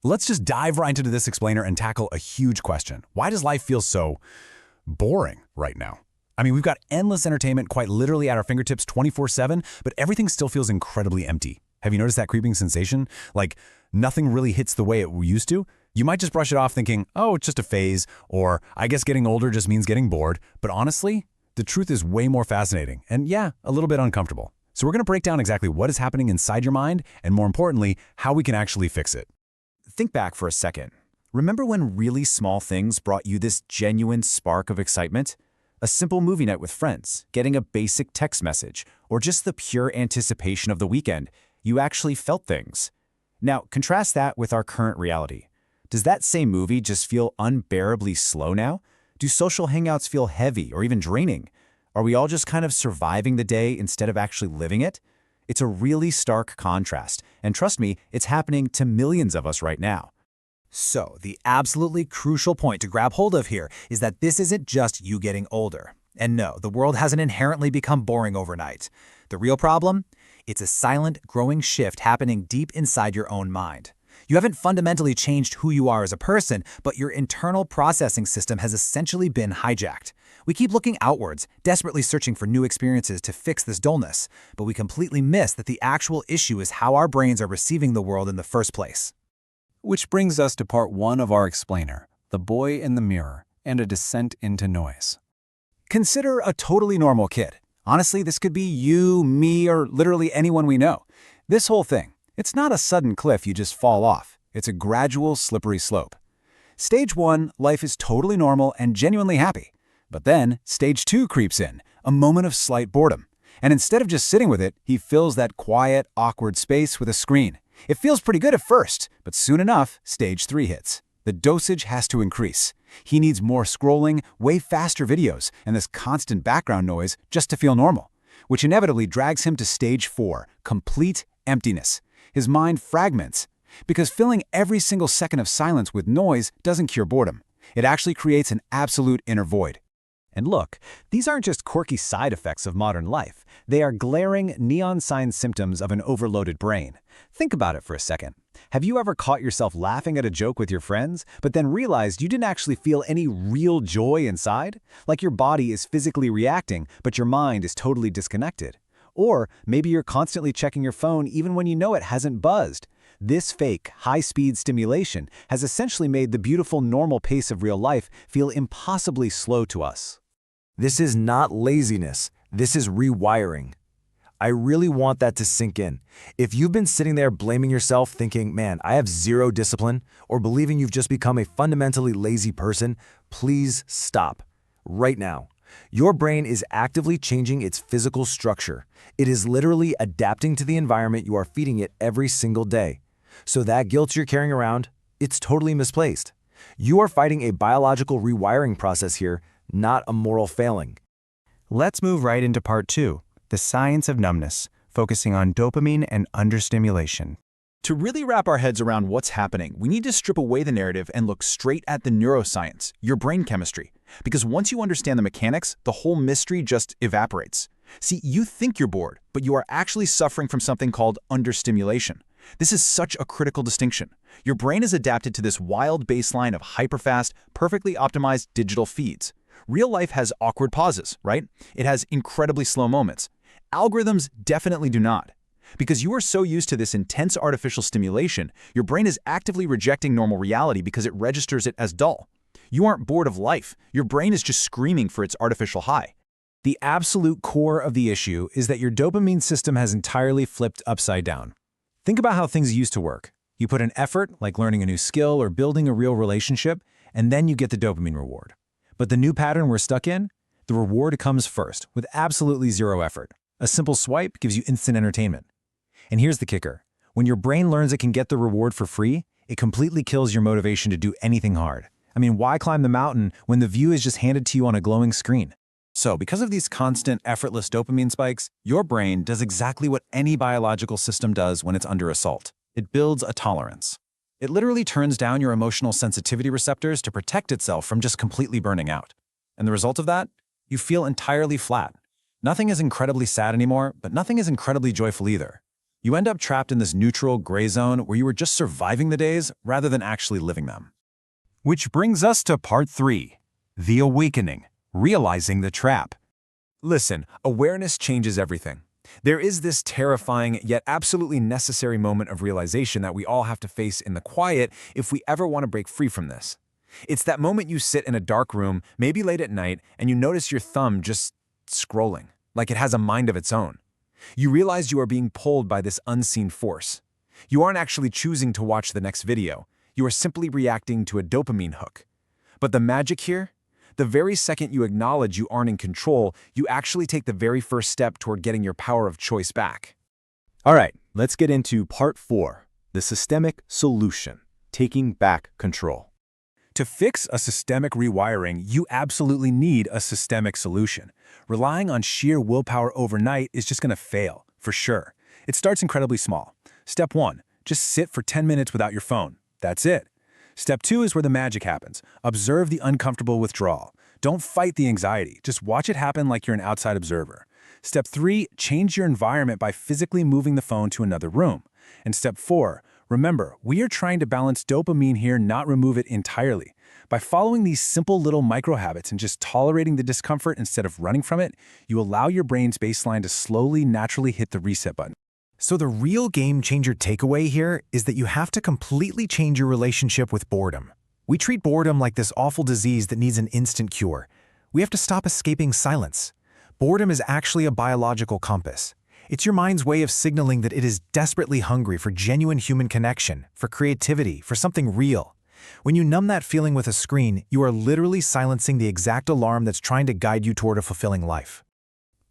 Let's just dive right into this explainer and tackle a huge question. Why does life feel so boring right now? I mean, we've got endless entertainment quite literally at our fingertips 24/7, but everything still feels incredibly empty. Have you noticed that creeping sensation? Like, nothing really hits the way it used to? You might just brush it off thinking, oh, it's just a phase, or I guess getting older just means getting bored. But honestly, the truth is way more fascinating and, yeah, a little bit uncomfortable. So we're going to break down exactly what is happening inside your mind and, more importantly, how we can actually fix it. Think back for a second. Remember when really small things brought you this genuine spark of excitement? A simple movie night with friends, getting a basic text message, or just the pure anticipation of the weekend. You actually felt things. Now, contrast that with our current reality. Does that same movie just feel unbearably slow now? Do social hangouts feel heavy or even draining? Are we all just kind of surviving the day instead of actually living it? It's a really stark contrast, and trust me, it's happening to millions of us right now. So, the absolutely crucial point to grab hold of here is that this isn't just you getting older. And no, the world hasn't inherently become boring overnight. The real problem? It's a silent, growing shift happening deep inside your own mind. You haven't fundamentally changed who you are as a person, but your internal processing system has essentially been hijacked. We keep looking outwards, desperately searching for new experiences to fix this dullness, but we completely miss that the actual issue is how our brains are receiving the world in the first place. Which brings us to part one of our explainer, the boy in the mirror, and a descent into noise. Consider a totally normal kid. Honestly, this could be you, me, or literally anyone we know. This whole thing, it's not a sudden cliff you just fall off. It's a gradual, slippery slope. Stage 1, life is totally normal and genuinely happy. But then, stage 2 creeps in, a moment of slight boredom. And instead of just sitting with it, he fills that quiet, awkward space with a screen. It feels pretty good at first, but soon enough, stage 3 hits. The dosage has to increase. He needs more scrolling, way faster videos, and this constant background noise just to feel normal, which inevitably drags him to stage 4, complete emptiness. His mind fragments, because filling every single second of silence with noise doesn't cure boredom. It actually creates an absolute inner void. And look, these aren't just quirky side effects of modern life. They are glaring, neon sign symptoms of an overloaded brain. Think about it for a second. Have you ever caught yourself laughing at a joke with your friends, but then realized you didn't actually feel any real joy inside? Like your body is physically reacting, but your mind is totally disconnected. Or maybe you're constantly checking your phone even when you know it hasn't buzzed. This fake, high-speed stimulation has essentially made the beautiful normal pace of real life feel impossibly slow to us. This is not laziness. This is rewiring. I really want that to sink in. If you've been sitting there blaming yourself thinking, man, I have zero discipline, or believing you've just become a fundamentally lazy person, please stop. Right now. Your brain is actively changing its physical structure. It is literally adapting to the environment you are feeding it every single day. So that guilt you're carrying around, it's totally misplaced. You are fighting a biological rewiring process here, not a moral failing. Let's move right into part 2, the science of numbness, focusing on dopamine and understimulation. To really wrap our heads around what's happening, we need to strip away the narrative and look straight at the neuroscience, your brain chemistry. Because once you understand the mechanics, the whole mystery just evaporates. See, you think you're bored, but you are actually suffering from something called understimulation. This is such a critical distinction. Your brain is adapted to this wild baseline of hyperfast, perfectly optimized digital feeds. Real life has awkward pauses, right? It has incredibly slow moments. Algorithms definitely do not. Because you are so used to this intense artificial stimulation, your brain is actively rejecting normal reality because it registers it as dull. You aren't bored of life. Your brain is just screaming for its artificial high. The absolute core of the issue is that your dopamine system has entirely flipped upside down. Think about how things used to work. You put in effort, like learning a new skill or building a real relationship, and then you get the dopamine reward. But the new pattern we're stuck in? The reward comes first, with absolutely zero effort. A simple swipe gives you instant entertainment. And here's the kicker. When your brain learns it can get the reward for free, it completely kills your motivation to do anything hard. I mean, why climb the mountain when the view is just handed to you on a glowing screen? So, because of these constant, effortless dopamine spikes, your brain does exactly what any biological system does when it's under assault. It builds a tolerance. It literally turns down your emotional sensitivity receptors to protect itself from just completely burning out. And the result of that? You feel entirely flat. Nothing is incredibly sad anymore, but nothing is incredibly joyful either. You end up trapped in this neutral gray zone where you are just surviving the days rather than actually living them. Which brings us to part 3, the awakening, realizing the trap. Listen, awareness changes everything. There is this terrifying yet absolutely necessary moment of realization that we all have to face in the quiet if we ever want to break free from this. It's that moment you sit in a dark room, maybe late at night, and you notice your thumb just scrolling, like it has a mind of its own. You realize you are being pulled by this unseen force. You aren't actually choosing to watch the next video. You are simply reacting to a dopamine hook. But the magic here? The very second you acknowledge you aren't in control, you actually take the very first step toward getting your power of choice back. All right, let's get into part 4, the systemic solution, taking back control. To fix a systemic rewiring, you absolutely need a systemic solution. Relying on sheer willpower overnight is just going to fail, for sure. It starts incredibly small. Step 1, just sit for 10 minutes without your phone. That's it. Step 2 is where the magic happens. Observe the uncomfortable withdrawal. Don't fight the anxiety. Just watch it happen like you're an outside observer. Step 3, change your environment by physically moving the phone to another room. And step 4, remember, we are trying to balance dopamine here, not remove it entirely. By following these simple little micro habits and just tolerating the discomfort instead of running from it, you allow your brain's baseline to slowly, naturally hit the reset button. So the real game-changer takeaway here is that you have to completely change your relationship with boredom. We treat boredom like this awful disease that needs an instant cure. We have to stop escaping silence. Boredom is actually a biological compass. It's your mind's way of signaling that it is desperately hungry for genuine human connection, for creativity, for something real. When you numb that feeling with a screen, you are literally silencing the exact alarm that's trying to guide you toward a fulfilling life.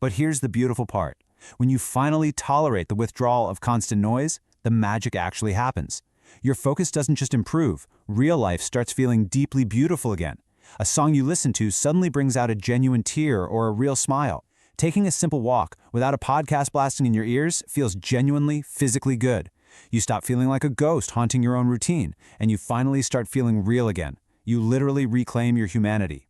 But here's the beautiful part. When you finally tolerate the withdrawal of constant noise, the magic actually happens. Your focus doesn't just improve, real life starts feeling deeply beautiful again. A song you listen to suddenly brings out a genuine tear or a real smile. Taking a simple walk without a podcast blasting in your ears feels genuinely, physically good. You stop feeling like a ghost haunting your own routine, and you finally start feeling real again. You literally reclaim your humanity.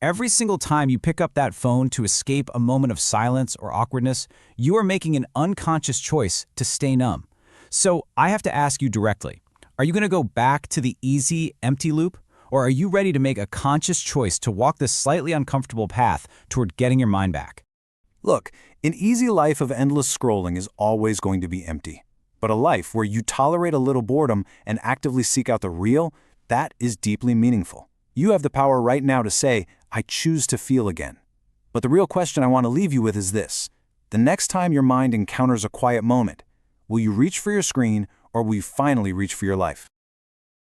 Every single time you pick up that phone to escape a moment of silence or awkwardness, you are making an unconscious choice to stay numb. So I have to ask you directly, are you going to go back to the easy, empty loop? Or are you ready to make a conscious choice to walk this slightly uncomfortable path toward getting your mind back? Look, an easy life of endless scrolling is always going to be empty. But a life where you tolerate a little boredom and actively seek out the real, that is deeply meaningful. You have the power right now to say, I choose to feel again. But the real question I want to leave you with is this. The next time your mind encounters a quiet moment, will you reach for your screen or will you finally reach for your life?